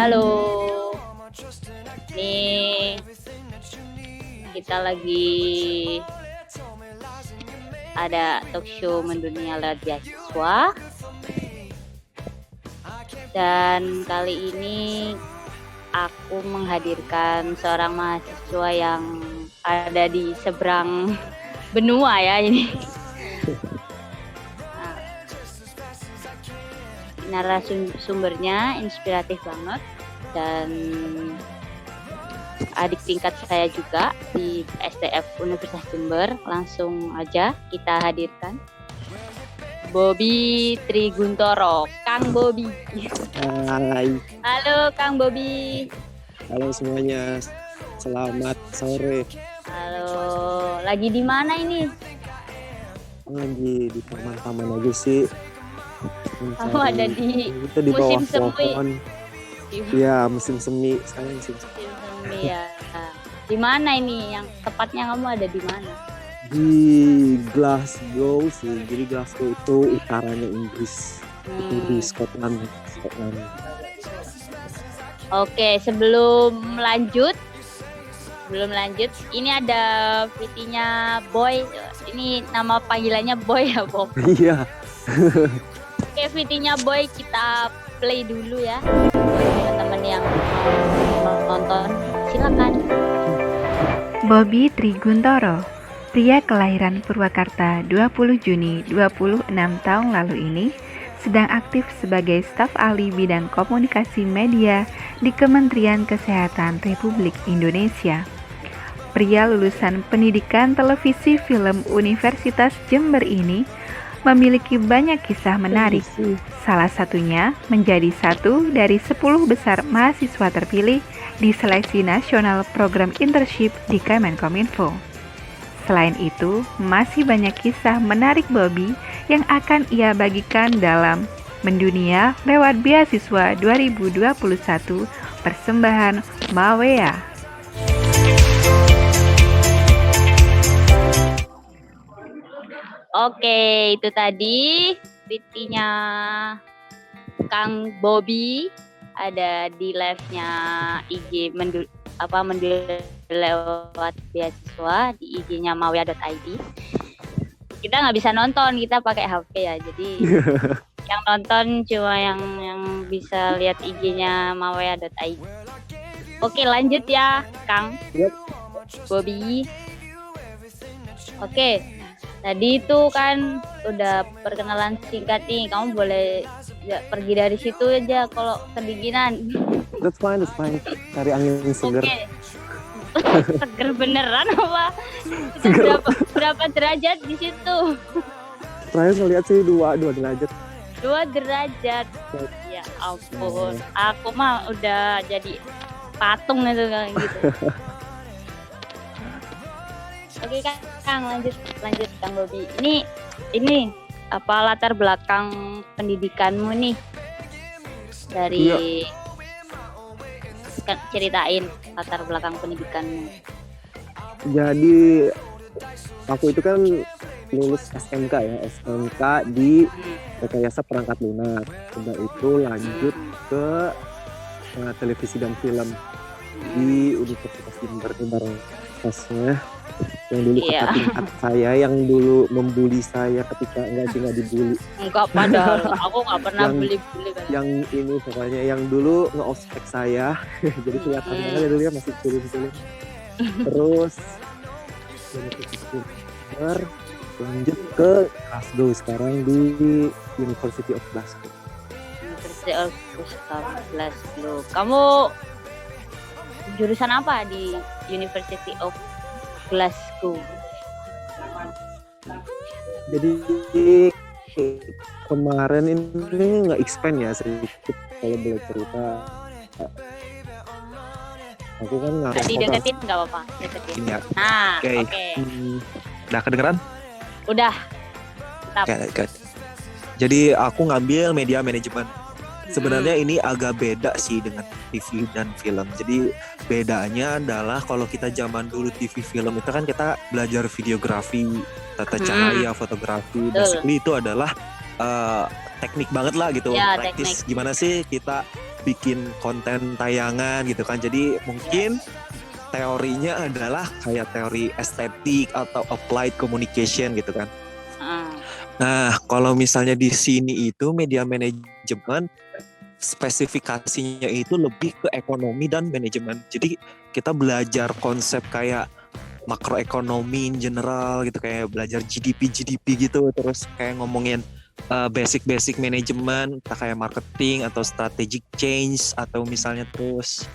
Halo, nih kita lagi ada talk show mendunia lewat beasiswa, dan kali ini aku menghadirkan seorang mahasiswa yang ada di seberang benua ya ini. Narasumbernya inspiratif banget dan adik tingkat saya juga di STF Universitas Jember. Langsung aja kita hadirkan Bobby Triguntoro, Kang Bobby. Hai. Halo Kang Bobby. Halo semuanya. Selamat sore. Halo, lagi di mana ini? Lagi di taman-taman aja sih. Kamu ada di bawah musim semi. pohon. Iya, musim semi. Sekarang musim semi. Musim semi ya. Di mana ini? Yang tepatnya kamu ada di mana? Di Glasgow sih. Jadi Glasgow itu utaranya Inggris. Itu di Scotland. Oke, sebelum lanjut, ini ada VT-nya Boy. Ini nama panggilannya Boy ya, Bob? Iya. Oke, VT-nya Boy kita play dulu ya. Teman-teman yang nonton, silakan. Bobby Triguntoro, pria kelahiran Purwakarta 20 Juni 26 tahun lalu ini, sedang aktif sebagai staf ahli bidang komunikasi media di Kementerian Kesehatan Republik Indonesia. Pria lulusan Pendidikan Televisi Film Universitas Jember ini memiliki banyak kisah menarik. Salah satunya menjadi satu dari 10 besar mahasiswa terpilih di seleksi nasional program internship di Kemenkominfo. Selain itu, masih banyak kisah menarik Bobby yang akan ia bagikan dalam Mendunia lewat Beasiswa 2021 persembahan Mawea. Oke, itu tadi VT-nya Kang Bobby, ada di live-nya IG Mendunia lewat beasiswa di IG-nya mawea.id. Kita nggak bisa nonton, kita pakai HP ya, jadi yang nonton cuma yang bisa lihat IG-nya mawea.id. Oke, lanjut ya Kang. Yep. Bobby. Oke, tadi itu kan udah perkenalan singkat nih, kamu boleh ya, pergi dari situ aja kalau kedinginan. That's fine. Cari angin segar. Oke. Seger beneran apa? Itu berapa derajat di situ? Terakhir ngeliat sih 2 derajat. 2 derajat. Ya ampun. Aku mah udah jadi patung itu kayak gitu. Oke Kang, lanjut Kang Bobby. Ini apa latar belakang pendidikanmu nih? Dari ceritain latar belakang pendidikanmu. Jadi aku itu kan lulus SMK di Rekayasa Perangkat Lunak. Setelah itu lanjut ke televisi dan film di Universitas Jember bareng pasnya yang dulu kakak tingkat saya yang dulu membuli saya ketika enggak dibully. Enggak, padahal aku enggak pernah bully kan. Yang ini pokoknya yang dulu nge-ospek saya. Jadi kelihatan banget dulu ya masih turun-turun. Terus lanjut ke Glasgow sekarang di University of Glasgow. University of Glasgow. Kamu jurusan apa di University of Glasgow? Jadi kemarin ini nge-expand ya sedikit kalau boleh cerita. Aku kan nggak deketin nggak apa-apa, deketin. Ya. Nah, oke. Udah kedengeran? Udah. Oke. Jadi aku ngambil media manajemen. Sebenarnya ini agak beda sih dengan TV dan film. Jadi bedanya adalah kalau kita zaman dulu TV film itu kan kita belajar videografi, tata cahaya, fotografi. Basically itu adalah teknik banget lah gitu. Ya, praktis teknik. Gimana sih kita bikin konten tayangan gitu kan. Jadi mungkin teorinya adalah kayak teori estetik atau applied communication gitu kan. Nah, kalau misalnya di sini itu media manajemen spesifikasinya itu lebih ke ekonomi dan manajemen. Jadi kita belajar konsep kayak makroekonomi in general gitu, kayak belajar GDP gitu, terus kayak ngomongin basic manajemen, kayak marketing atau strategic change, atau misalnya terus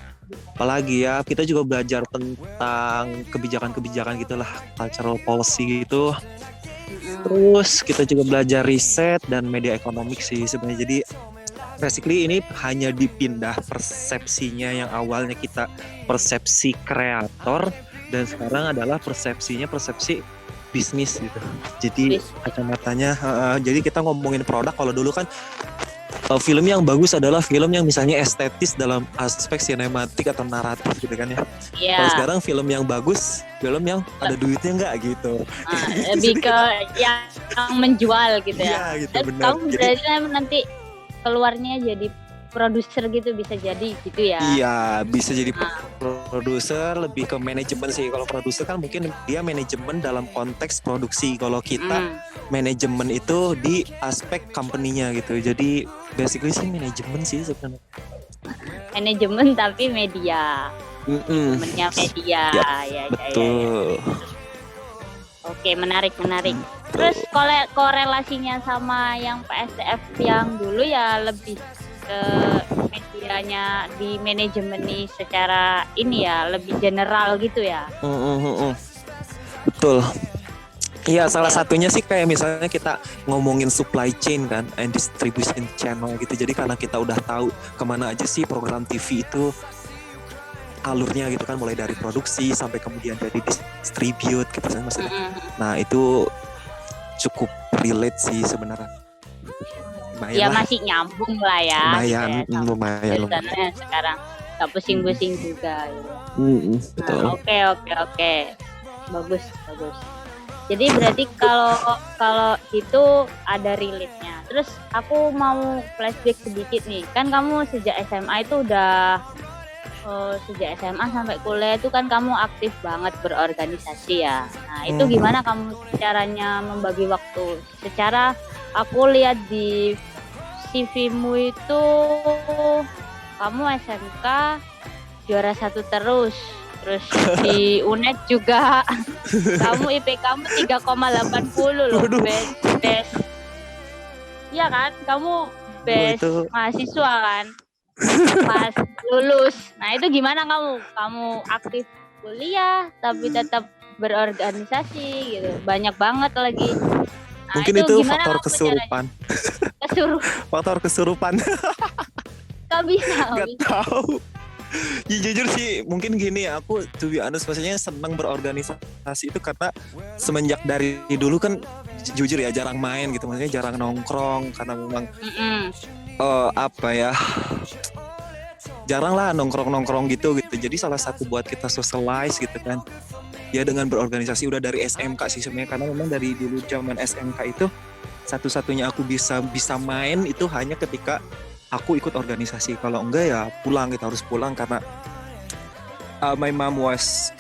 apalagi ya, kita juga belajar tentang kebijakan gitulah, cultural policy gitu. Terus kita juga belajar riset dan media ekonomik sih sebenarnya. Jadi basically ini hanya dipindah persepsinya yang awalnya kita persepsi kreator dan sekarang adalah persepsi bisnis gitu. Jadi kacamatanya jadi kita ngomongin produk. Kalau dulu kan film yang bagus adalah film yang misalnya estetis dalam aspek sinematik atau naratif gitu kan ya. Kalau sekarang film yang bagus, film yang ada duitnya nggak gitu. Lebih ke yang menjual gitu ya. Iya gitu, benar. Kamu berarti nanti keluarnya jadi produser gitu, bisa jadi gitu ya. Iya, bisa jadi produser, lebih ke manajemen sih. Kalau produser kan mungkin dia manajemen dalam konteks produksi. Kalau kita manajemen itu di aspek company-nya gitu. Jadi basically sih manajemen sih sebenarnya. Manajemen tapi media. Manajemennya media. Ya. Betul. Oke, menarik. Terus korelasinya sama yang PSDF yang dulu ya lebih ke medianya di manajemen nih secara ini ya, lebih general gitu ya. Betul. Iya, salah satunya sih kayak misalnya kita ngomongin supply chain kan, and distribution channel gitu. Jadi karena kita udah tahu kemana aja sih program TV itu alurnya gitu kan, mulai dari produksi sampai kemudian jadi distribute gitu kan maksudnya. Nah itu cukup relate sih sebenarnya. Ya masih nyambung lah ya. Lumayan. Sekarang gak pusing-pusing juga. Gitu. Betul. Oke. Bagus. Jadi berarti kalau itu ada relate-nya. Terus aku mau flashback sedikit nih. Kan kamu sejak SMA itu udah sejak SMA sampai kuliah itu kan kamu aktif banget berorganisasi ya. Nah itu gimana kamu caranya membagi waktu? Secara aku lihat di CV-mu itu kamu SMK juara 1 terus di UNED juga kamu IP kamu 3,80 loh. Best. Iya kan? Kamu best mahasiswa kan? Pas lulus. Nah itu gimana kamu aktif kuliah tapi tetap berorganisasi gitu, banyak banget lagi. Nah, mungkin itu faktor kesurupan. Faktor kesurupan. Gak bisa. Gak tahu. Ya, jujur sih mungkin gini, aku to be honest maksudnya senang berorganisasi itu karena semenjak dari dulu kan jujur ya jarang main gitu, maksudnya jarang nongkrong karena memang jarang lah nongkrong gitu. Jadi salah satu buat kita socialize gitu kan ya dengan berorganisasi udah dari SMK sih sebenarnya, karena memang dari dulu zaman SMK itu satu-satunya aku bisa main itu hanya ketika aku ikut organisasi. Kalau enggak ya pulang, kita harus pulang karena my mom was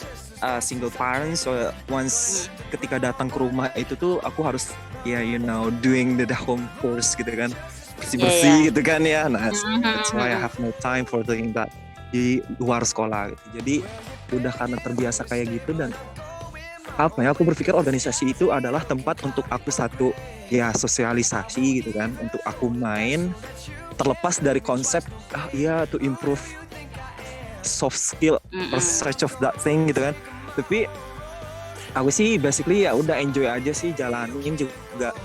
single parent, so once ketika datang ke rumah itu tuh aku harus doing the home chores gitu kan, bersih gitu kan ya. Nah that's why I have no time for doing that di luar sekolah gitu. Jadi udah karena terbiasa kayak gitu, dan aku berpikir organisasi itu adalah tempat untuk aku sosialisasi gitu kan, untuk aku main terlepas dari konsep to improve soft skill or such of that thing gitu kan. Tapi aku sih basically ya udah enjoy aja sih, jalanin juga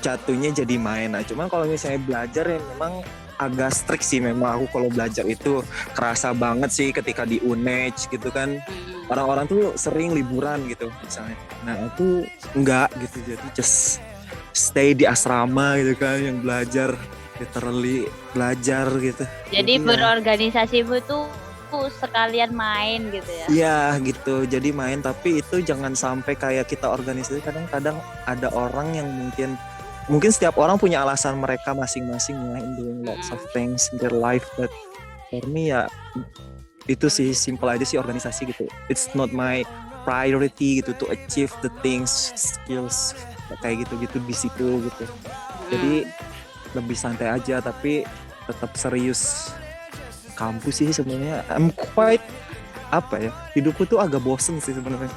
jatuhnya jadi main. Nah cuman kalau misalnya belajar ya memang agak strict sih memang aku kalau belajar itu, kerasa banget sih ketika di UNED gitu kan. Orang-orang tuh sering liburan gitu misalnya. Nah aku enggak gitu, jadi just stay di asrama gitu kan, yang belajar literally belajar gitu. Jadi berorganisasimu tuh sekalian main gitu ya? Iya gitu, jadi main, tapi itu jangan sampai kayak kita organisasi. Kadang-kadang ada orang yang mungkin mungkin setiap orang punya alasan mereka masing-masing ya in doing lots of things in their life, but for me ya itu sih simple aja sih organisasi gitu. It's not my priority gitu to achieve the things, skills kayak gitu-gitu di situ gitu. Jadi lebih santai aja, tapi tetap serius kampus sih sebenarnya. I'm quite apa ya, hidupku tuh agak bosen sih sebenarnya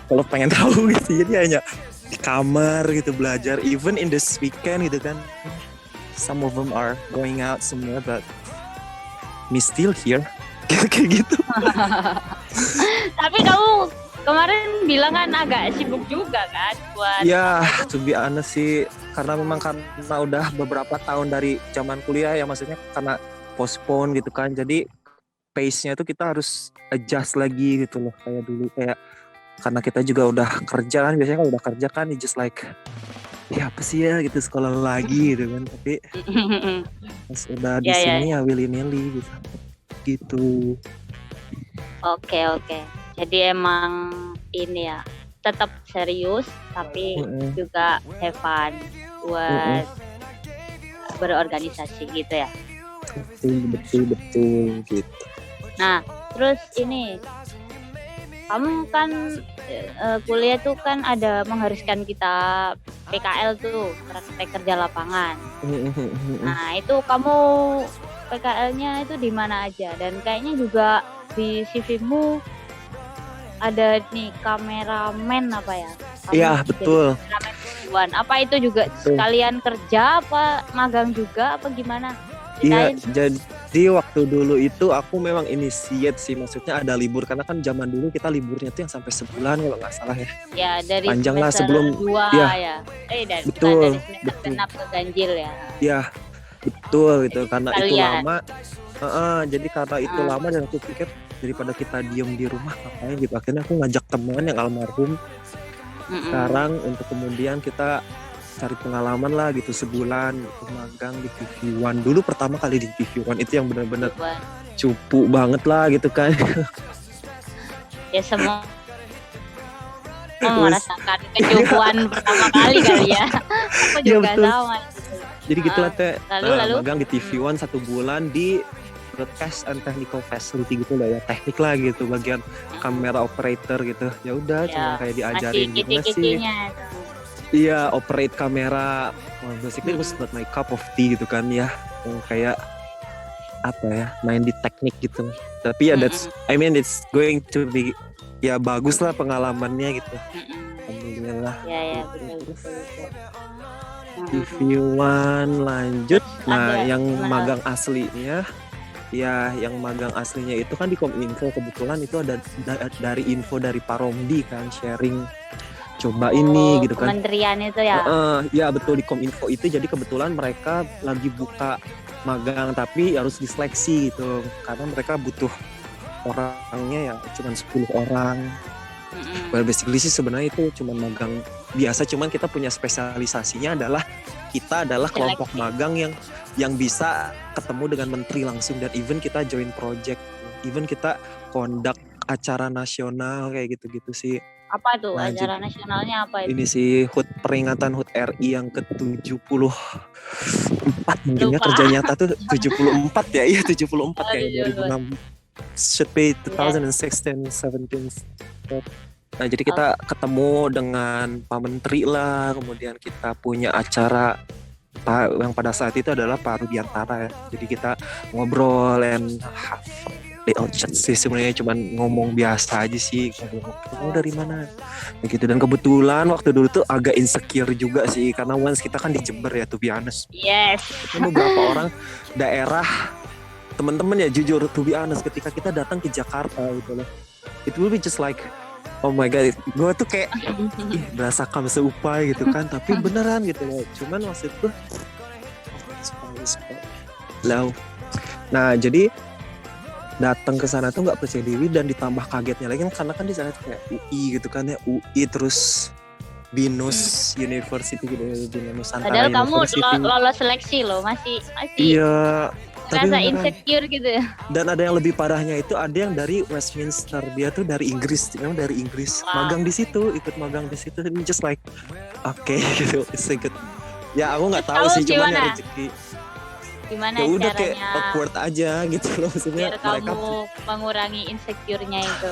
kalau pengen tahu gitu. Jadi hanya di kamar gitu belajar, even in this weekend gitu kan. Some of them are going out semua, but me still here. Kayak gitu. Tapi kamu kemarin bilang kan agak sibuk juga kan buat. Ya, to be honest sih, karena udah beberapa tahun dari zaman kuliah ya, maksudnya karena postpone gitu kan. Jadi pace-nya tuh kita harus adjust lagi gitu loh, kayak dulu, kayak karena kita juga udah kerja kan, biasanya kalau udah kerja kan just like ya apa sih ya gitu, sekolah lagi gitu kan. Tapi pas udah di sini ya willy-nilly gitu. Oke. Jadi emang ini ya, tetap serius tapi juga have fun buat berorganisasi gitu ya. Betul gitu. Nah, terus ini kamu kan kuliah tuh kan ada mengharuskan kita PKL tuh, praktek kerja lapangan. Nah, itu kamu PKL-nya itu di mana aja? Dan kayaknya juga di CV-mu ada nih kameramen apa ya? Iya, betul. Kameramen perempuan. Apa itu juga sekalian kerja apa magang juga apa gimana? Iya, jadi waktu dulu itu aku memang initiate sih, maksudnya ada libur, karena kan zaman dulu kita liburnya tuh yang sampai sebulan kalau nggak salah ya. Ya, dari panjang lah sebelum 2 ya. Dari semester genap ke ganjil ya. Iya, betul gitu. Karena Kalian. itu lama. Jadi karena itu lama dan aku pikir daripada kita diem di rumah ngapain gitu. Akhirnya aku ngajak teman yang almarhum sekarang untuk kemudian kita cari pengalaman lah gitu sebulan gitu, magang di TV One. Dulu pertama kali di TV One itu yang benar-benar cupu banget lah gitu kan. Ya semua merasakan kecupuan pertama kali kali ya. Aku juga sama. Jadi gitu lah teh. Lalu Magang di TV One 1 bulan di broadcast and technical facility gitu lah ya, teknik lah gitu, bagian kamera operator gitu. Ya udah cuma kayak diajarin gimana sih. Iya, operate kamera. Well, basically it was not my cup of tea gitu kan ya. Kayak apa ya, main di teknik gitu. Tapi ya it's going to be ya bagus lah pengalamannya gitu. Alhamdulillah. Ya, betul. TV One lanjut. Nah, yang magang aslinya itu kan di Kominfo. Kebetulan itu ada dari info dari Pak Romdi kan, sharing coba ini gitu kan. Kementerian itu ya? Ya betul, di Kominfo itu. Jadi kebetulan mereka lagi buka magang tapi harus diseleksi gitu. Karena mereka butuh orangnya ya cuma 10 orang. Well, basically sih sebenarnya itu cuma magang biasa, cuman kita punya spesialisasinya adalah kita adalah kelompok magang yang bisa ketemu dengan menteri langsung, dan even kita join project, even kita conduct acara nasional kayak gitu-gitu sih. Apa tuh acara nasionalnya apa itu? Ini sih peringatan HUT RI yang ke-74 mungkin ya, kerja nyata tuh 74 ya, iya 74 kayak 2006. Should be 2016, 17. Nah, jadi kita ketemu dengan Pak Menteri lah, kemudian kita punya acara yang pada saat itu adalah Pak Rudiantara ya. Jadi kita ngobrol and have layout chat sih, sebenarnya cuman ngomong biasa aja sih. Kamu dari mana? Begitu. Dan kebetulan waktu dulu tuh agak insecure juga sih, karena once kita kan di Jember ya, to be honest. Yes. Beberapa orang daerah, teman-teman ya jujur, to be honest, ketika kita datang ke Jakarta gitu loh, it will be just like, oh my god, gue tuh kayak berasa kamu seupai gitu kan, tapi beneran gitu loh. Cuman maksud gue, nah jadi datang ke sana tuh nggak percaya diri, dan ditambah kagetnya lagi karena kan di sana tuh kayak UI gitu kan ya, UI terus BINUS University gitu, Nusantara. Padahal University. Kamu lolos seleksi loh, masih iya, rasa insecure gitu ya. Dan ada yang lebih parahnya itu, ada yang dari Westminster, dia tuh dari Inggris, memang dari Inggris. Magang di situ, ikut magang di situ, just like okay gitu, it's a good Ya aku nggak tahu Kamu sih, cuman ya gimana? rezeki. Gimana Ya udah kayak caranya awkward aja gitu loh, maksudnya biar mereka kamu mengurangi insecure-nya itu?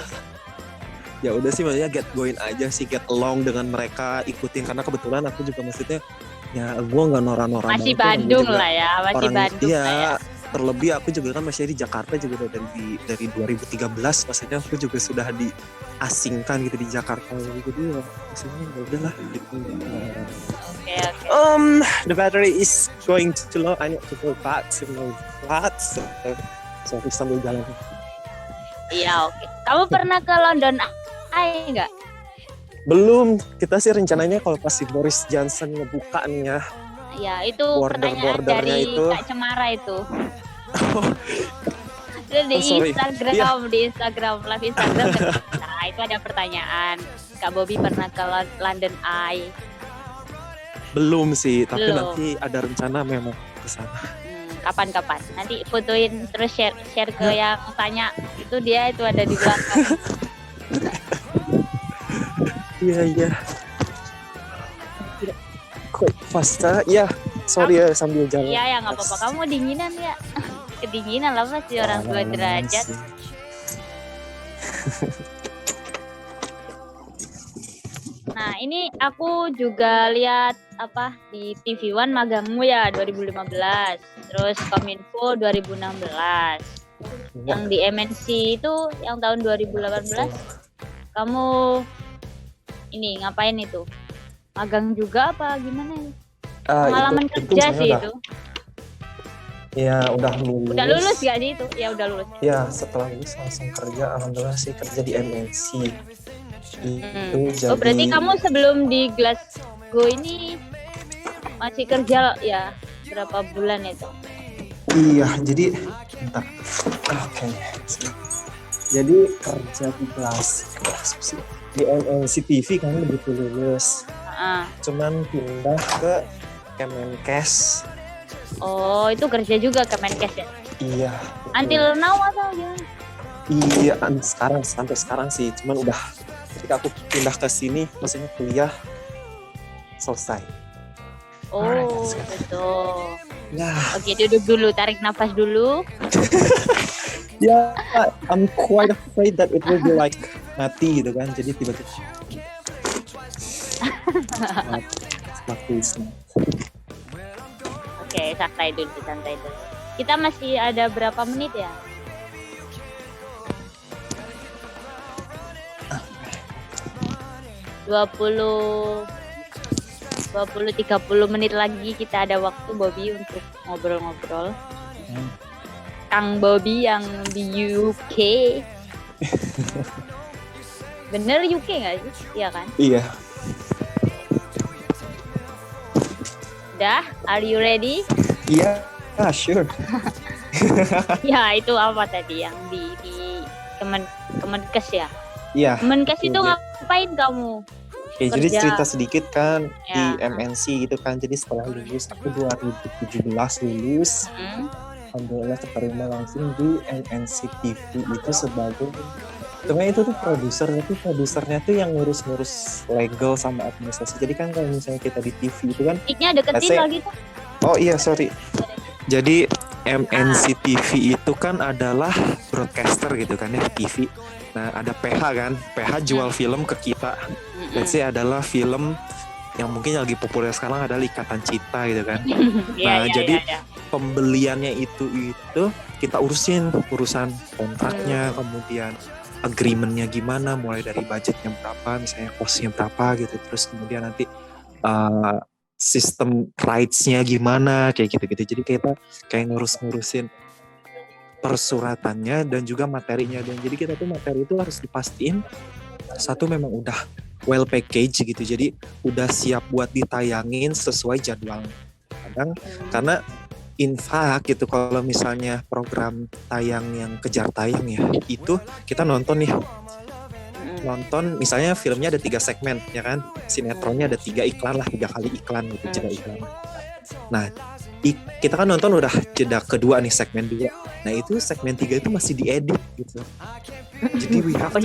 ya udah sih, maksudnya get going aja sih, get along dengan mereka, ikutin, karena kebetulan aku juga maksudnya ya gue nggak norak-norak Masih banget kan, Bandung gua juga lah ya, masih orang Bandung iya, lah ya. terlebih aku juga kan masih di Jakarta juga udah dari 2013, maksudnya aku juga sudah diasingkan gitu di Jakarta, jadi ya maksudnya ya udahlah gitu. Oke. The battery is going too low. I need to go back to my flat. So aku sambil jalan. Iya, oke. Kamu pernah ke London Eye nggak? Belum, kita sih rencananya kalau pas si Boris Johnson ngebuka nih ya. Ya, itu pertanyaan Border-bordernya dari itu. Kak Cemara itu. Itu di Oh, sorry. Instagram, Iya. di Instagram, live Instagram. Nah, itu ada pertanyaan. Kak Bobby pernah ke London Eye? Belum sih, tapi Belum. nanti ada rencana memang ke sana. Kapan-kapan? Nanti fotoin terus share ke yang tanya. Itu dia itu ada di belakang. Iya. Quite faster. Ya, sorry ya sambil jalan. Iya, ya nggak apa-apa. Kamu dinginan ya? Kedinginan lah masih orang 2 derajat. Sih. Nah, ini aku juga lihat apa di TV One magangmu ya 2015, terus Kominfo 2016. Yang di MNC itu yang tahun 2018 kamu ini ngapain itu? Magang juga apa gimana ya? Pengalaman kerja sih itu. Ya udah lulus. Udah lulus gak sih itu? Ya udah lulus. Ya setelah lulus langsung kerja, alhamdulillah sih kerja di MNC. Itu Oh berarti kamu sebelum di Glasgow ini masih kerja ya berapa bulan itu? Iya, jadi bentar. Oke. Jadi kerja di di MNC TV kan begitu lulus. Cuman pindah ke Kemenkes. Oh, itu kerja juga Kemenkes ya? Iya. Until now atau gimana? Iya, sampai sekarang sih. Cuman udah ketika aku pindah ke sini, maksudnya kuliah selesai. Oh, Alright, betul. Ya, Oke, duduk dulu, tarik nafas dulu. ya, I'm quite afraid that it will be like mati gitu kan. Jadi tiba-tiba seperti itu. Oke, santai dulu. Kita masih ada berapa menit ya? Dua puluh 30 menit lagi kita ada waktu Bobby untuk ngobrol-ngobrol. Kang Bobby yang di UK. Bener UK nggak sih? Iya kan? Iya. Udah, are you ready? Iya, sure. Ya itu apa tadi yang di Kemenkes ya? Iya. Kemenkes itu Iya. ngapain kamu? Oke, jadi Kerja. cerita sedikit kan Ya. di MNC gitu kan. Jadi setelah lulus, aku 2017 lulus. Alhamdulillah keterima langsung di MNC TV itu sebagai sebenarnya itu tuh produser, tapi produsernya tuh yang ngurus-ngurus legal sama administrasi. Jadi kan kalau misalnya kita di TV itu kan, Mic-nya deketin Asik. lagi tuh. oh iya sorry. Jadi MNC TV itu kan adalah broadcaster gitu kan ya, TV. Nah ada PH kan, PH jual film ke kita. Let's say adalah film yang mungkin lagi populer sekarang adalah Ikatan Cinta gitu kan. Iya, jadi iya. pembeliannya itu kita urusan kontraknya, kemudian agreementnya gimana, mulai dari budgetnya berapa, misalnya costnya berapa gitu, terus kemudian nanti sistem rights-nya gimana kayak gitu-gitu. Jadi kita kayak ngurusin persuratannya dan juga materinya, dan jadi kita tuh materi itu harus dipastiin satu memang udah well package gitu, jadi udah siap buat ditayangin sesuai jadwal. Kadang karena in fact gitu, kalau misalnya program tayang yang kejar tayang ya, itu kita nonton misalnya filmnya ada 3 segmen ya kan, sinetronnya ada 3 iklan lah, 3 kali iklan gitu, jeda iklan. Nah kita kan nonton udah jeda kedua nih, segmen 2. Nah itu segmen 3 itu masih diedit gitu. Jadi we have to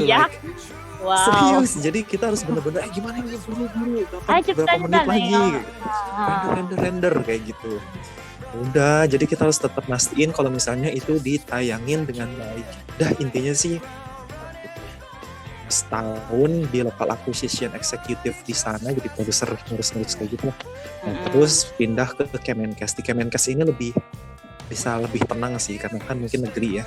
Wow. Serius, jadi kita harus bener-bener gimana nih buru-buru Ayo berapa menit cepetan lagi nih. render kayak gitu. Udah, jadi kita harus tetap mastiin kalau misalnya itu ditayangin dengan baik. Udah, intinya sih setahun di local acquisition executive di sana, jadi produser ngurus-ngurus kayak gitu lah. Nah, terus pindah ke Kemenkes. Di Kemenkes ini bisa lebih tenang sih, karena kan mungkin negeri ya.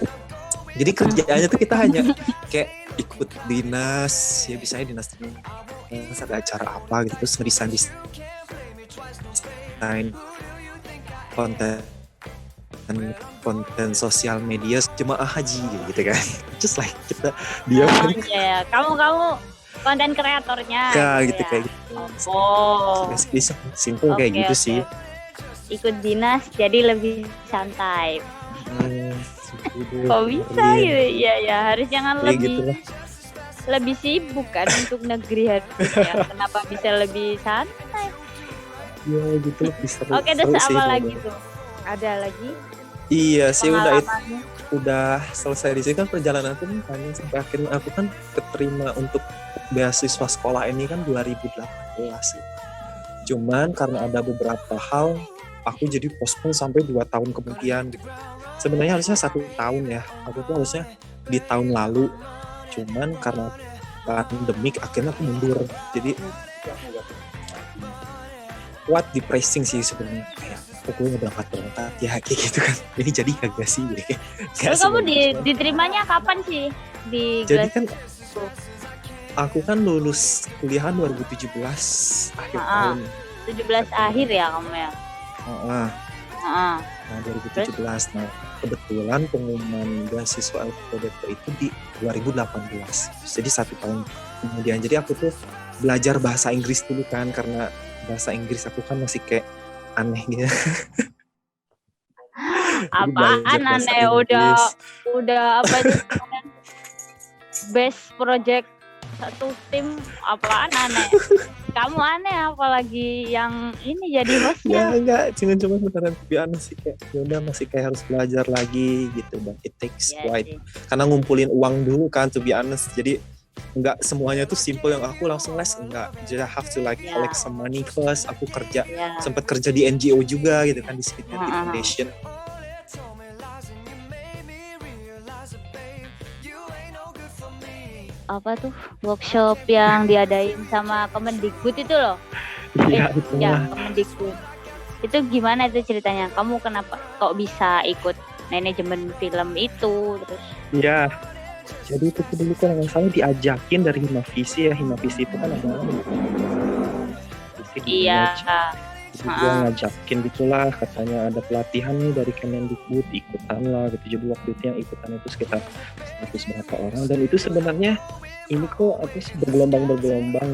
Jadi kerjaannya tuh kita hanya kayak ikut dinas, ya misalnya dinas ada acara apa gitu, terus ngedesain konten sosial media jemaah haji gitu kan. Just like kita Iya, kamu konten kreatornya. gitu kayak gitu. Oh. Simple kayak gitu sih. Ikut dinas jadi lebih santai. Kok bisa gitu? Ya harus jangan ya, lebih sibuk kan untuk negeri harusnya. Kenapa bisa lebih santai? Ya gitu lebih seru. Oke, terus apa lagi tuh? Ada lagi? Iya sih, udah selesai di sini kan perjalanan tuh panjang sampai akhirnya aku kan keterima untuk beasiswa sekolah ini kan 2018 sih. Cuman karena ada beberapa hal aku jadi postpone sampai 2 tahun kemudian gitu. Sebenarnya harusnya 1 tahun ya. Aku tuh harusnya di tahun lalu. Cuman karena pandemik akhirnya aku mundur. Jadi kuat depressing sih sebenarnya. Kayak pokoknya berangkat ya kayak gitu kan. Ini jadi kagak sih. Terus kamu diterimanya kapan sih di Jadi kan aku kan lulus kuliahan 2017 akhir tahun. 17 akhir ya kamu ya? Nah, 2017. Nah, kebetulan pengumuman beasiswa LPDP itu di 2018. Jadi 1 tahun kemudian. Jadi aku tuh belajar bahasa Inggris dulu kan, karena bahasa Inggris aku kan masih kayak aneh gitu. Apaan aneh? Udah apa itu? Best project satu tim, apaan aneh? Kamu aneh apalagi yang ini jadi hostnya. Enggak, cuma beneran biasa sih, kayak yaudah masih kayak harus belajar lagi gitu, dan it takes quite karena ngumpulin uang dulu kan, to be honest. Jadi enggak semuanya tuh simple yang aku langsung les, enggak. Jadi I have to collect some money first. Aku kerja sempat kerja di NGO juga gitu kan, di Speed Foundation. Apa tuh workshop yang diadain sama Kemendikbud itu loh? Iya, Kemendikbud. Itu gimana itu ceritanya? Kamu kenapa kok bisa ikut manajemen film itu terus? Iya. Jadi itu dulu kan yang salah diajakin dari Himavisi ya. Himavisi itu kan ada Iya. Jadi dia ngajakin gitulah, katanya ada pelatihan nih dari Kemendikbud, ikutan lah gitu. Jadi waktu itu yang ikutan itu sekitar 100 berapa orang, dan itu sebenarnya ini kok apa sih bergelombang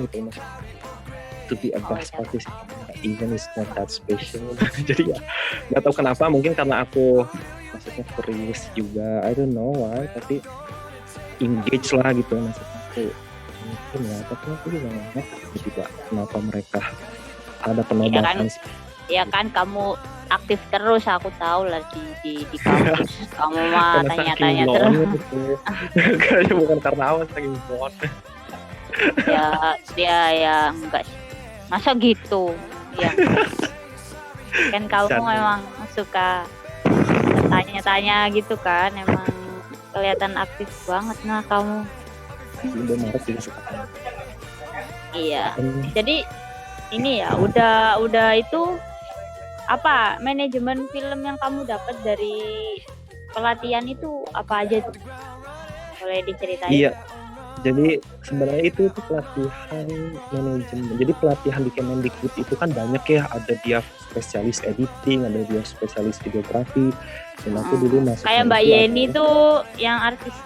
gitu mas. To be a guest participant, even is not that special. Jadi ya nggak tahu kenapa, mungkin karena aku maksudnya curious juga, I don't know why, tapi engage lah gitu maksudnya aku mungkin ya, tapi aku juga nggak ngerti juga kenapa mereka ada penolakan. Ya kan kamu aktif terus, aku tahu lah di kampus. Kamu mah tanya-tanya terus. Kayaknya bukan karena awas saking blon. Ya enggak sih. Masa gitu? Ya. Kan kamu memang suka tanya-tanya gitu kan, emang kelihatan aktif banget nah kamu. Udah marah juga suka. Iya. Jadi ini ya udah itu apa manajemen film yang kamu dapat dari pelatihan itu apa aja tuh? Boleh diceritain? Iya. Jadi sebenarnya itu pelatihan manajemen. Jadi pelatihan di Kemendikbud itu kan banyak ya, ada dia spesialis editing, ada dia spesialis videografi. Dan aku dulu masuk kayak Mbak Yeni tuh yang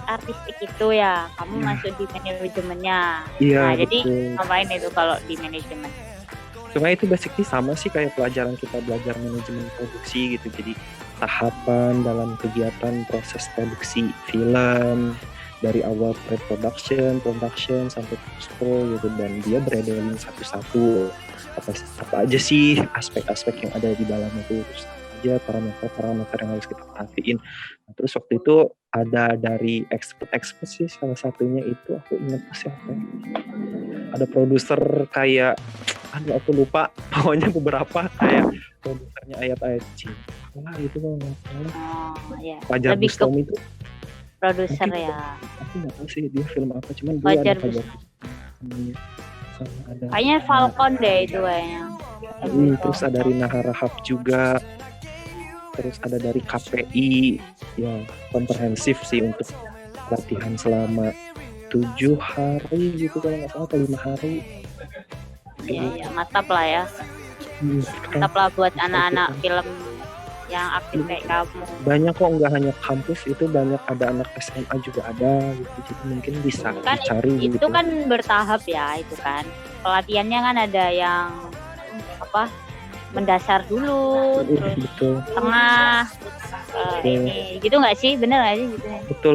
artistik itu ya, kamu masuk di manajemennya. Iya, nah, betul. Jadi ngapain itu kalau di manajemen? Cuma itu basically sama sih kayak pelajaran kita belajar manajemen produksi gitu. Jadi tahapan dalam kegiatan proses produksi film dari awal pre-production, production sampai post-pro gitu, dan dia beredelin satu-satu apa aja sih aspek-aspek yang ada di dalam itu, terus aja parameter yang harus kita perhatiin. Nah, terus waktu itu ada dari expert sih, salah satunya itu aku ingat siapa. Ada produser kayak, aduh aku lupa, pokoknya beberapa kayak produsernya ayat-ayat cinta. Wah itu kalau nggak salah. Oh ya. Fajar Lebih ke Bustami itu, produser mungkin ya. aku nggak tahu sih dia film apa, cuman dia Fajar ada Fajar Bustami. Bustami, sama ada. Kayaknya Falcon deh itu kayaknya. Terus ada Rina Harahap juga. Terus ada dari KPI, ya komprehensif sih untuk latihan selama 7 hari gitu kalau nggak salah, atau 5 hari. Iya, mantap lah ya. Mantap lah buat anak-anak film yang aktif kayak kamu. Banyak kok, nggak hanya kampus, itu banyak ada anak SMA juga ada gitu, jadi mungkin bisa Kan dicari itu gitu. kan bertahap ya, itu kan. Pelatihannya kan ada yang apa? Mendasar dulu, terus Betul, tengah, ini gitu nggak sih? Bener nggak sih gitu?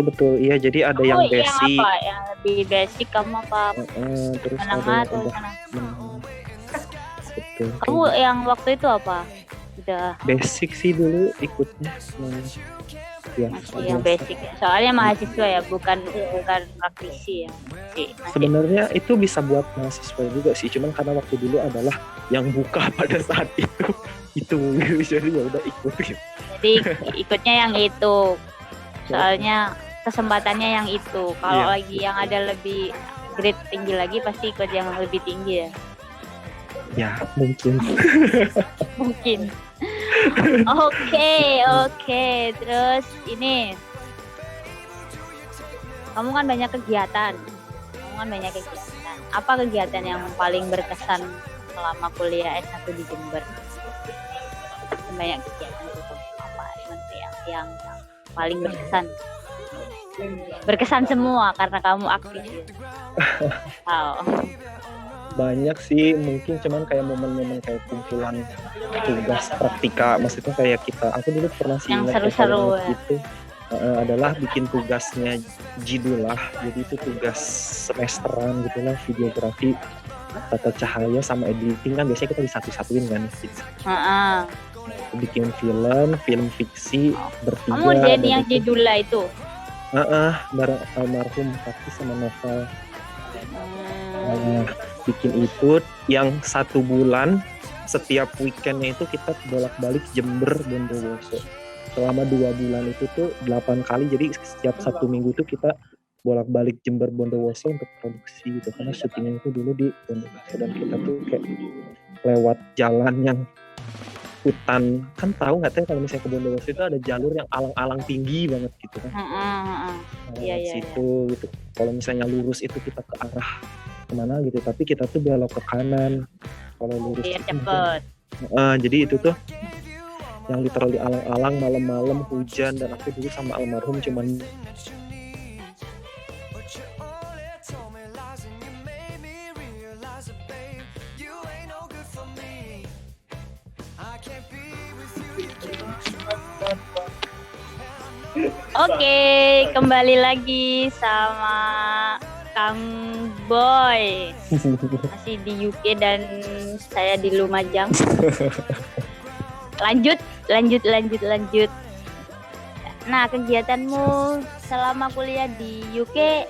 betul, iya, jadi ada yang Yang basic, apa? Yang lebih basic kamu apa? terus Menengah ada atau yang mana? betul. Kamu yang waktu itu apa? Udah Basic sih dulu ikutnya. Ya, masih yang basic ya. Soalnya mahasiswa ya, bukan praktisi ya. Masih. Sebenarnya itu bisa buat mahasiswa juga sih, cuman karena waktu dulu adalah yang buka pada saat itu jadi ya udah ikut gitu. Jadi ikutnya yang itu. Soalnya kesempatannya yang itu. Kalau Iya. lagi yang ada lebih grade tinggi lagi pasti ikut yang lebih tinggi ya. Ya mungkin. Mungkin. Oke. Terus ini. Kamu kan banyak kegiatan. Apa kegiatan yang paling berkesan selama kuliah S1 di Jember? Banyak kegiatan itu. Apa yang paling berkesan? Berkesan semua karena kamu aktif. Wow. Banyak sih, mungkin cuman kayak momen-momen kayak kumpulan tugas praktika, maksudnya kayak aku dulu pernah sih Yang ingat seru-seru kayak ya. gitu, adalah bikin tugasnya Jidulah, jadi itu tugas semesteran gitulah, videografi, tata cahaya sama editing, kan biasanya kita disatu-satuin kan, Heeh. bikin film fiksi bertiga. Kamu jadi dan yang itu- Jidula itu. bareng almarhum Fatih sama Novel. Hmm. Bikin itu yang 1 bulan, setiap weekendnya itu kita bolak-balik Jember, Bondowoso. Selama 2 bulan itu tuh 8 kali, jadi setiap 1 minggu tuh kita bolak-balik Jember, Bondowoso untuk produksi gitu, karena syutingnya itu dulu di Bondowoso, dan kita tuh kayak lewat jalan yang hutan, kan tahu nggak tahu kalau misalnya ke Bondowoso itu ada jalur yang alang-alang tinggi banget gitu kan. Heeh. Nah, Iya. situ gitu. Kalau misalnya lurus itu kita ke arah kemana gitu, tapi kita tuh belok ke kanan. Kalau lurus Biar itu cepet. jadi itu tuh yang literally alang-alang, malam-malam hujan, dan aku dulu sama almarhum cuman Oke, kembali lagi sama Kang Boy. Masih di UK dan saya di Lumajang. Lanjut. Nah, kegiatanmu selama kuliah di UK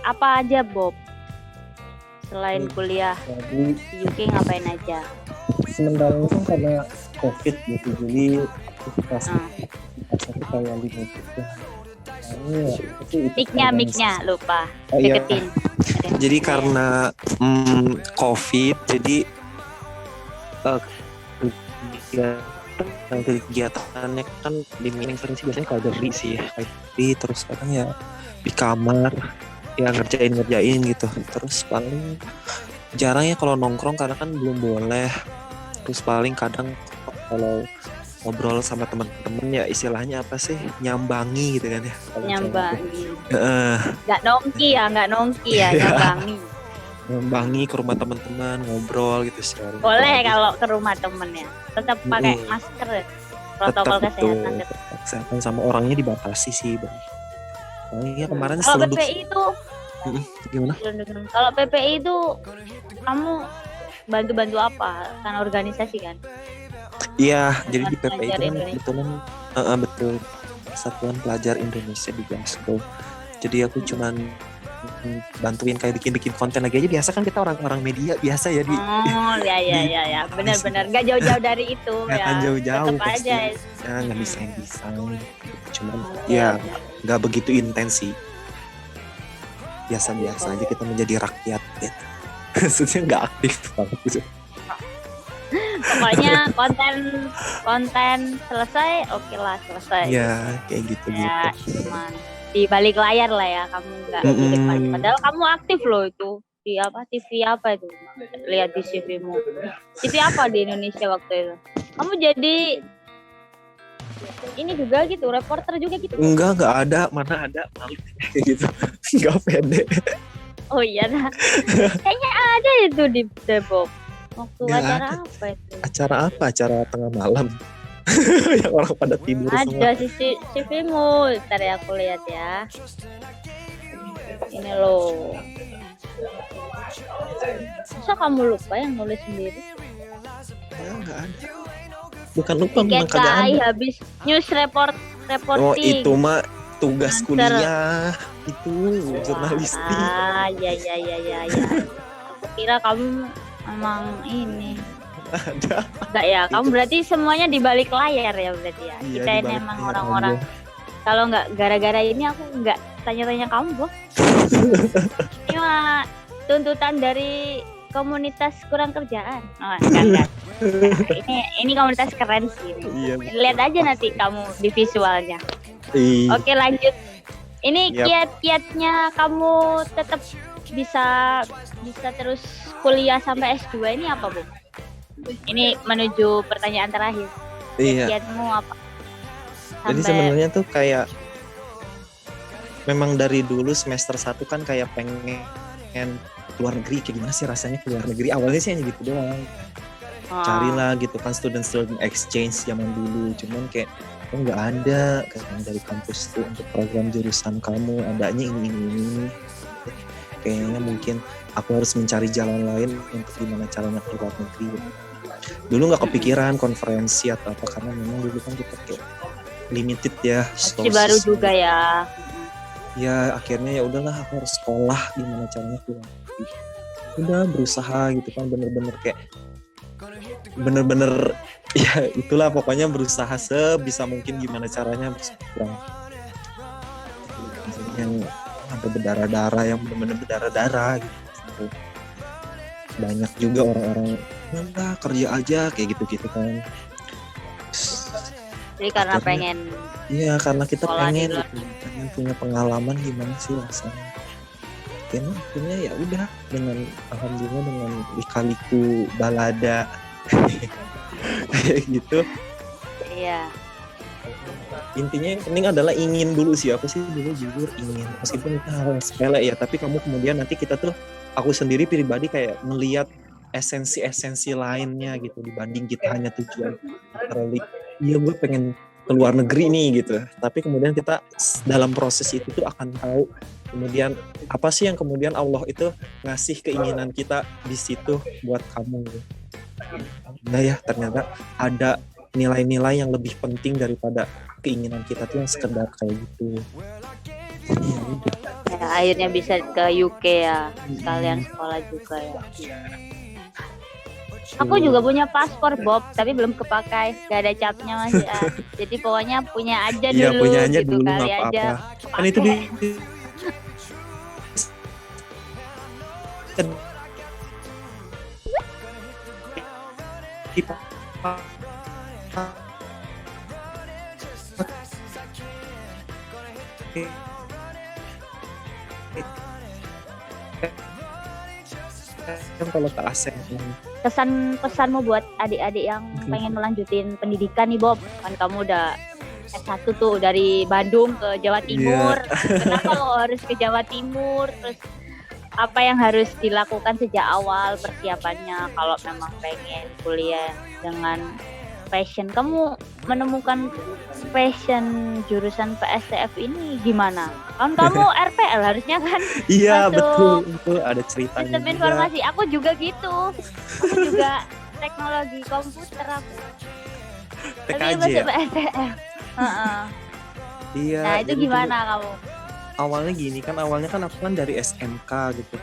apa aja, Bob? Selain kuliah jadi di UK ngapain aja? sementara ini kan karena COVID gitu, jadi kita Hmm. satu kayak libur gitu. Mic-nya lupa Oh, iya. deketin. Jadi karena COVID, jadi kegiatannya kan di meeting sering sih biasanya kalori sih ya, terus kadang ya di kamar ya ngerjain gitu, terus paling jarang ya kalau nongkrong karena kan belum boleh, terus paling kadang kalau ngobrol sama teman-teman ya istilahnya apa sih, nyambangi gitu kan ya. Nyambangi. Heeh. Nggak nongki ya, nyambangi. Nyambangi ke rumah teman-teman, ngobrol gitu sharing. Boleh kalau ke rumah temen ya. Tetap pakai Mm-mm. masker ya. Protokol kesehatan. Kesehatan sama orangnya dibatasi sih, Bang. Paling ya kemarin Kalau selunduk. PPI itu Gimana? Kalau PPI itu kamu bantu-bantu apa? Kan organisasi kan? Iya, jadi di PPI itu Belajar kan Indonesia. kebetulan betul Persatuan Pelajar Indonesia di Glasgow. Jadi aku cuman bantuin kayak bikin konten lagi aja. Biasa kan kita orang-orang media biasa ya di Oh ya, benar-benar nggak jauh-jauh dari itu nggak ya. akan jauh-jauh Tetap pasti. aja. Ya nggak desain, cuman ya nggak begitu intens sih. Biasa-biasa aja kita menjadi rakyat gitu. Maksudnya nggak aktif banget gitu. Pokoknya konten selesai, oke lah selesai. Ya kayak gitu. Ya, cuman di balik layar lah ya, kamu nggak di depan. Padahal kamu aktif loh itu di apa TV apa itu? Lihat di CV-mu. TV apa di Indonesia waktu itu? Kamu jadi ini juga gitu, reporter juga gitu? Enggak ada, mana ada malu kayak gitu. Enggak pede. Oh iya, nah. Kayaknya ada itu di Depok. Waktu Nggak acara ada. apa itu? Acara apa? Acara tengah malam. Yang orang pada tidur semua. Ada CV-mu, ntar ya aku lihat ya. Ini loh. Masa kamu lupa yang nulis sendiri? Ya, enggak ada. Bukan lupa, memang kagak GKI ada. habis news reporting. Oh, itu mah tugas Answer. kuliah. Itu jurnalistik. Ya. Aku kira kamu emang ini. Ada. Enggak ya, kamu berarti semuanya di balik layar ya berarti ya. Iya, Kita di ini balik emang layar orang-orang. Kalau nggak gara-gara ini aku nggak tanya-tanya kamu, Bob. Ini mah tuntutan dari komunitas kurang kerjaan. Oh, enggak. Ini komunitas keren sih. Iya. Lihat aja nanti kamu di visualnya. Iya. Oke, lanjut. Ini Yap. kiat-kiatnya kamu tetap bisa terus kuliah sampai S2 ini apa, Bu? Ini menuju pertanyaan terakhir. Iya. Kiatmu apa? Jadi sebenarnya tuh kayak memang dari dulu semester 1 kan kayak pengen keluar negeri, kayak gimana sih rasanya keluar negeri. Awalnya sih hanya gitu doang. Carilah gitu kan student exchange zaman dulu, cuman kayak nggak ada kan dari kampus tuh untuk program jurusan kamu, adanya ini. Kayaknya mungkin aku harus mencari jalan lain untuk gimana caranya keluar negeri. Dulu nggak kepikiran konferensi atau apa, karena memang dulu kan kita kayak limited ya. Masih baru juga ya. Ya akhirnya ya udahlah, aku harus sekolah gimana caranya keluar negeri. Udah berusaha gitu kan, bener-bener ya itulah pokoknya berusaha sebisa mungkin gimana caranya kurang yang sampai berdarah-darah, yang benar-benar berdarah-darah gitu. Banyak juga orang-orang udah kerja aja kayak gitu-gitu kan. Jadi karena Akhirnya, pengen iya karena kita sekolah di pengen luar. punya pengalaman gimana sih rasanya. Akhirnya ya udah, dengan alhamdulillah dengan lika-liku balada kayak gitu. Iya. Intinya yang penting adalah ingin dulu sih. Aku sih dulu jujur ingin, meskipun itu hal yang sepele ya, tapi kamu kemudian nanti kita tuh, aku sendiri pribadi kayak melihat esensi lainnya gitu dibanding kita hanya tujuan literally, iya gue pengen keluar negeri nih gitu, tapi kemudian kita dalam proses itu tuh akan tahu kemudian apa sih yang kemudian Allah itu ngasih keinginan kita di situ buat kamu gitu. Nah ya ternyata ada nilai-nilai yang lebih penting daripada keinginan kita tuh yang sekedar kayak gitu. Ya udah. Ya, akhirnya bisa ke UK ya, sekalian sekolah juga ya. Aku juga punya paspor, Bob, tapi belum kepakai, gak ada capnya masih. Jadi pokoknya punya aja dulu. Iya punya aja gitu, dulu, kali nggak aja apa-apa. Kan itu di kan kalau ke ASEAN pesan-pesanmu buat adik-adik yang pengen melanjutin pendidikan nih, Bob. Kan kamu udah S1 tuh dari Bandung ke Jawa Timur. Kenapa lo harus ke Jawa Timur? Terus apa yang harus dilakukan sejak awal persiapannya kalau memang pengen kuliah dengan passion? Kamu menemukan passion jurusan PSTF ini gimana? Kan kamu RPL harusnya kan? iya Masuk betul ada ceritanya sistem juga. informasi. Aku juga gitu. Aku juga teknologi komputer aku. Tapi TKJ masuk ya? PSTF. Heeh. Iya. Nah, itu jadi gimana kamu? awalnya gini kan, awalnya kan aku kan dari SMK gitu.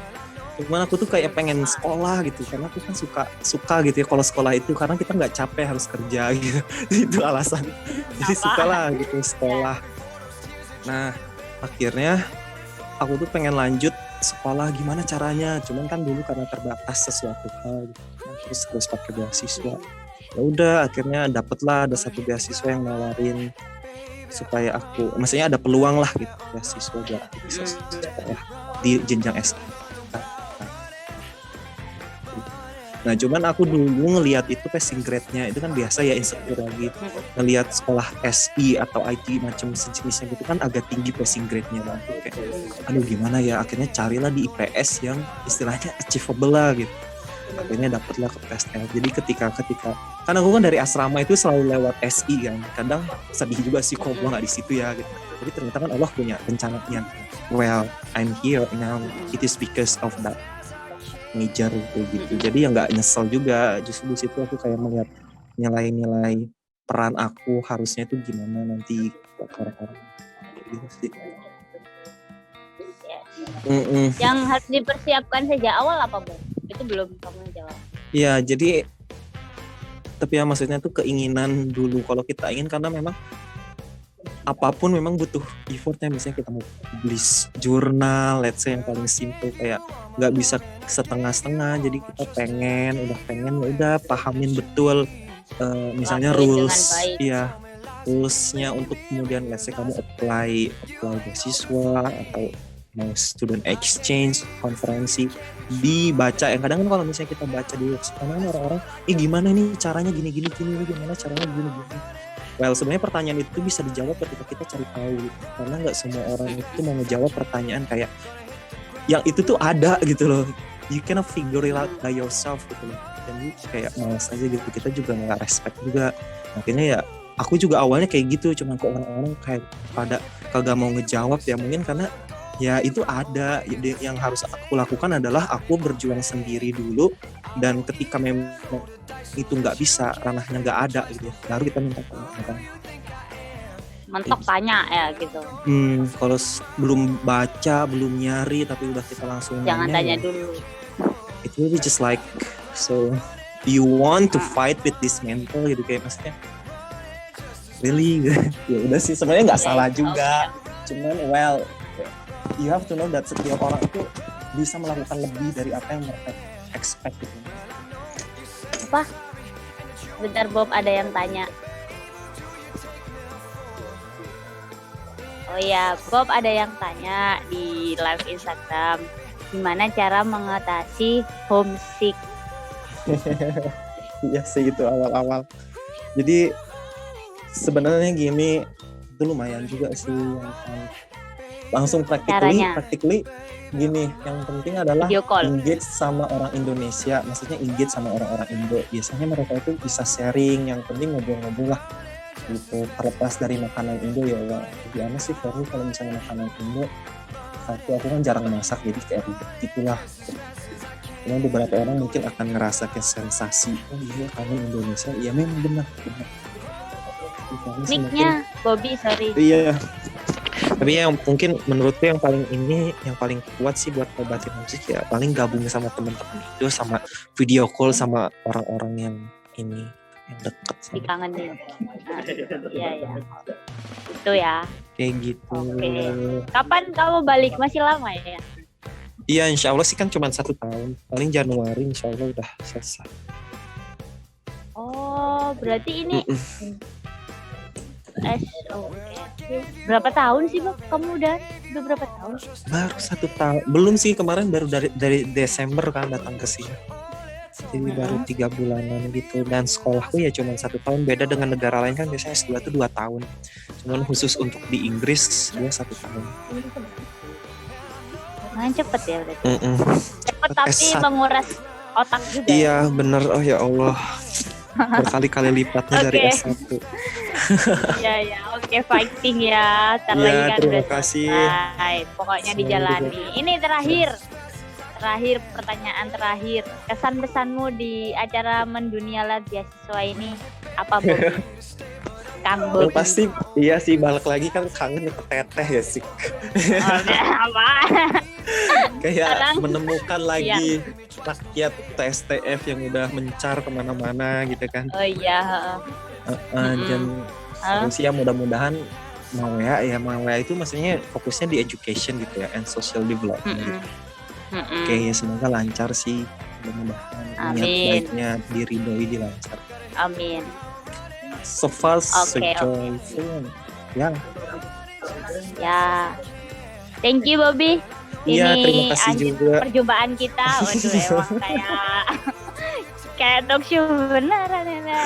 Cuman aku tuh kayak pengen sekolah gitu, karena aku kan suka gitu ya kalau sekolah itu, karena kita nggak capek harus kerja gitu. Itu alasan. Jadi suka lah gitu sekolah. Nah akhirnya aku tuh pengen lanjut sekolah, gimana caranya, cuman kan dulu karena terbatas sesuatu hal gitu. Terus harus pakai beasiswa. Ya udah akhirnya dapetlah ada satu beasiswa yang nawarin supaya aku, maksudnya ada peluang lah gitu beasiswa biar aku bisa sekolah di jenjang S1. Nah cuman aku dulu ngelihat itu passing grade-nya itu kan biasa ya, insecure lagi ngelihat sekolah SI atau IT macam sejenisnya gitu kan agak tinggi passing grade-nya lah. Kayak aduh gimana ya, akhirnya carilah di IPS yang istilahnya achievable lah gitu. Akhirnya dapatlah ke PSL. Jadi ketika kan aku kan dari asrama itu selalu lewat SI kan, kadang sedih juga sih kok gua nggak di situ ya gitu. Jadi ternyata kan Allah punya rencananya. Well, I'm here now, it is because of that major gitu. Jadi ya nggak nyesel juga. Justru di situ aku kayak melihat nilai-nilai peran aku harusnya itu gimana nanti buat orang-orang gitu sih. Yang harus dipersiapkan sejak awal apa, Bu? Itu belum kamu jawab. Iya, jadi tapi ya maksudnya tuh keinginan dulu. Kalau kita ingin, karena memang apapun memang butuh effortnya. Misalnya kita mau publish jurnal, let's say yang paling simple, kayak nggak bisa setengah-setengah. Jadi kita udah pengen ya udah pahamin betul misalnya Lakuin rules, dengan baik. iya rulesnya untuk kemudian let's say kamu apply beasiswa atau mau student exchange, konferensi, dibaca. Yang kadang kan kalau misalnya kita baca di website, karena orang-orang gimana nih caranya gini gimana caranya gini. Well, sebenarnya pertanyaan itu bisa dijawab ketika kita cari tahu gitu. Karena nggak semua orang itu mau ngejawab pertanyaan kayak yang itu tuh ada gitu loh. You cannot figure it out by yourself gitu loh. Jadi kayak malas aja gitu. Kita juga nggak respect juga. Akhirnya ya aku juga awalnya kayak gitu. Cuman kok orang-orang kayak pada kagak mau ngejawab ya, mungkin karena ya itu ada. Yang harus aku lakukan adalah aku berjuang sendiri dulu, dan ketika memang itu nggak bisa, ranahnya nggak ada gitu ya, baru kita minta tolong. Mentok tanya ya gitu. Kalau belum baca, belum nyari, tapi udah kita langsung Jangan tanya ya, dulu. it will be just like, so you want to fight with this mental gitu, kayak maksudnya really ya udah sih, sebenarnya nggak salah juga. Cuman well, you have to know that setiap orang itu bisa melakukan lebih dari apa yang mereka expect gitu. Apa? Bentar Bob, ada yang tanya. Oh iya, Bob ada yang tanya di live Instagram, gimana cara mengatasi homesick? Iya sih itu awal-awal. Jadi sebenarnya gini, itu lumayan juga sih langsung practically gini, yang penting adalah engage sama orang Indonesia, maksudnya engage sama orang-orang Indo. Biasanya mereka itu bisa sharing, yang penting ngobrol-ngobrol lah gitu, terlepas dari makanan Indo ya. Gimana sih Ferry kalau misalnya makanan Indo, satu aku kan jarang masak, jadi kayak ribet gitulah. Cuma beberapa orang mungkin akan ngerasa kayak sensasi, oh iya kangen Indonesia, iya memang benar. Mic-nya Bobby, sorry. Iya. Tapi yang mungkin menurutku yang paling kuat sih buat obatin homesick ya paling gabung sama teman-teman itu, sama video call sama orang-orang yang dekat sama. Dikangenin. Iya. Itu ya. Kayak gitu. Oke. Kapan kamu balik? Masih lama ya? Iya, insya Allah sih kan cuma 1 tahun. Paling Januari insya Allah udah selesai. Oh, berarti ini berapa tahun sih, Bang? Kamu udah berapa tahun? Baru 1 tahun. Belum sih, kemarin baru dari Desember kan datang ke sini. Jadi baru 3 bulanan gitu. Dan sekolahku ya cuma 1 tahun. Beda dengan negara lain kan biasanya S2 itu 2 tahun. Cuman khusus untuk di Inggris dia 1 tahun. Lumayan cepet ya berarti. Cepet tapi menguras otak juga. Iya bener, oh ya Allah. Berkali-kali lipatnya dari S1. Iya, oke, fighting ya. Ntar lagi kan terima udah kasih. selesai. Pokoknya dijalani. Ini terakhir pertanyaan terakhir. Kesan pesanmu di acara Mendunia Beasiswa ini apa, Bobi? Kang Dan Bobi. pasti iya sih, balik lagi kan kangen ke teteh ya sih. Oh, apa? Kayak Sekarang- menemukan lagi rakyat TSTF yang udah mencar kemana-mana gitu kan. Oh iya, heeh. Dan harusnya mudah-mudahan Mawea itu maksudnya fokusnya di education gitu ya, and social development gitu. Oke, ya semoga lancar sih, mudah-mudahan niat Amin. baiknya diridhoi, dilancar. Amin. So far so Oke, joyful. Ya, Ya. Thank you Bobby. iya, Ini terima kasih anjir juga. perjumpaan kita. Waduh, emang kayak talk show beneran ya.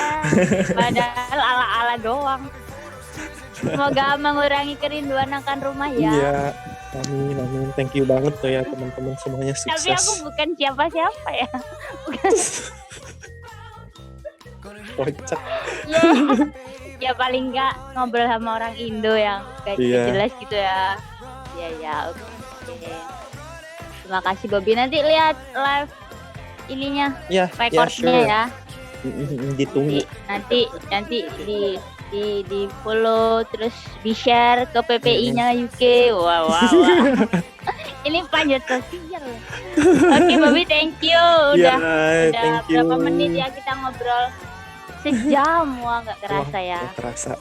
Padahal ala-ala doang. Semoga mengurangi kerinduan akan rumah ya. Iya, amin. Thank you banget tuh ya teman-teman semuanya, Tapi sukses. aku bukan siapa-siapa ya. Kocak. Ya, ya paling nggak ngobrol sama orang Indo yang gak Iya. jelas gitu ya. Ya, oke. Terima kasih Bobby. Nanti lihat live ininya, Ya, recordnya ya. Ditunggu. Nanti di follow, terus di share ke PPI-nya UK. Wow. Ini panjat sosial. Oke Bobby, thank you. Ya, Udah thank you. berapa menit ya kita ngobrol? Sejam, wah nggak kerasa ya. Nggak kerasa.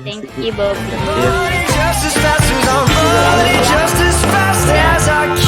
Thank you Bobby. Iya. Just as fast as I'm running, just as fast as I can.